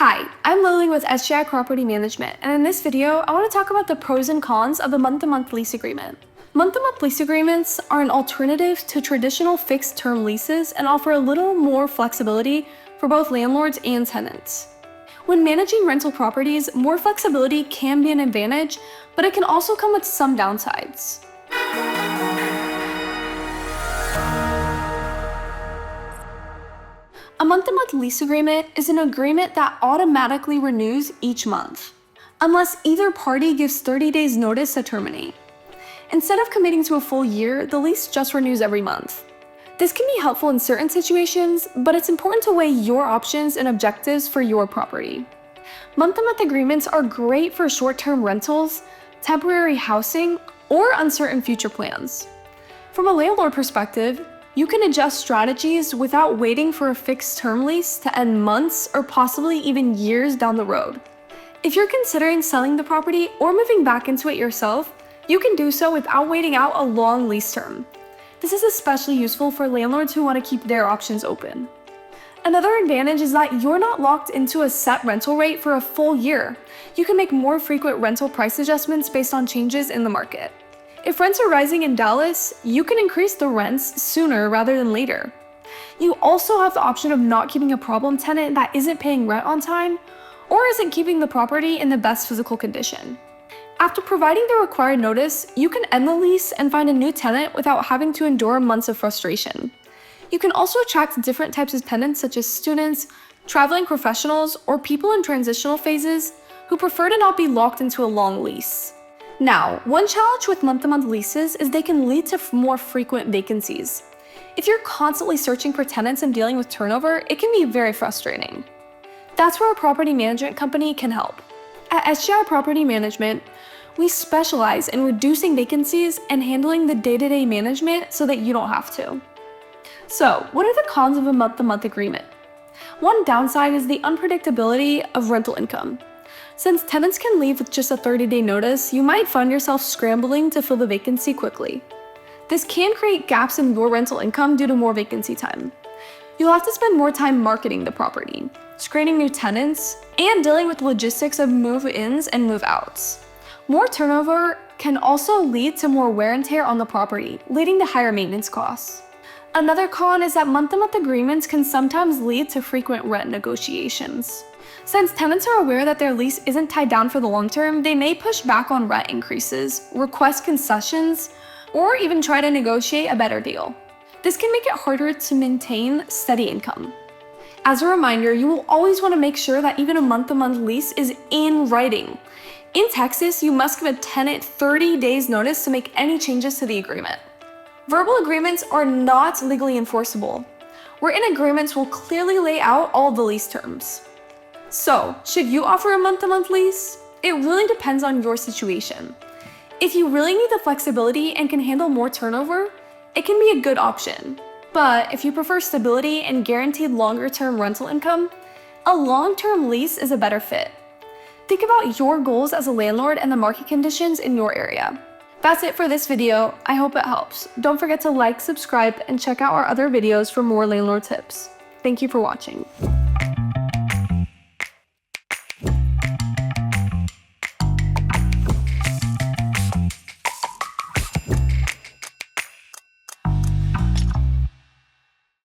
Hi, I'm Lily with SGI Property Management, and in this video, I want to talk about the pros and cons of a month-to-month lease agreement. Month-to-month lease agreements are an alternative to traditional fixed-term leases and offer a little more flexibility for both landlords and tenants. When managing rental properties, more flexibility can be an advantage, but it can also come with some downsides. A month-to-month lease agreement is an agreement that automatically renews each month, unless either party gives 30 days notice to terminate. Instead of committing to a full year, the lease just renews every month. This can be helpful in certain situations, but it's important to weigh your options and objectives for your property. Month-to-month agreements are great for short-term rentals, temporary housing, or uncertain future plans. From a landlord perspective, you can adjust strategies without waiting for a fixed-term lease to end months or possibly even years down the road. If you're considering selling the property or moving back into it yourself, you can do so without waiting out a long lease term. This is especially useful for landlords who want to keep their options open. Another advantage is that you're not locked into a set rental rate for a full year. You can make more frequent rental price adjustments based on changes in the market. If rents are rising in Dallas, you can increase the rents sooner rather than later. You also have the option of not keeping a problem tenant that isn't paying rent on time or isn't keeping the property in the best physical condition. After providing the required notice, you can end the lease and find a new tenant without having to endure months of frustration. You can also attract different types of tenants such as students, traveling professionals, or people in transitional phases who prefer to not be locked into a long lease. Now, one challenge with month-to-month leases is they can lead to more frequent vacancies. If you're constantly searching for tenants and dealing with turnover, it can be very frustrating. That's where a property management company can help. At SGI Property Management, we specialize in reducing vacancies and handling the day-to-day management so that you don't have to. So, what are the cons of a month-to-month agreement? One downside is the unpredictability of rental income. Since tenants can leave with just a 30-day notice, you might find yourself scrambling to fill the vacancy quickly. This can create gaps in your rental income due to more vacancy time. You'll have to spend more time marketing the property, screening new tenants, and dealing with logistics of move-ins and move-outs. More turnover can also lead to more wear and tear on the property, leading to higher maintenance costs. Another con is that month-to-month agreements can sometimes lead to frequent rent negotiations. Since tenants are aware that their lease isn't tied down for the long term, they may push back on rent increases, request concessions, or even try to negotiate a better deal. This can make it harder to maintain steady income. As a reminder, you will always want to make sure that even a month-to-month lease is in writing. In Texas, you must give a tenant 30 days notice to make any changes to the agreement. Verbal agreements are not legally enforceable. Written agreements will clearly lay out all the lease terms. So, should you offer a month-to-month lease? It really depends on your situation. If you really need the flexibility and can handle more turnover, it can be a good option. But if you prefer stability and guaranteed longer-term rental income, a long-term lease is a better fit. Think about your goals as a landlord and the market conditions in your area. That's it for this video. I hope it helps. Don't forget to like, subscribe, and check out our other videos for more landlord tips. Thank you for watching.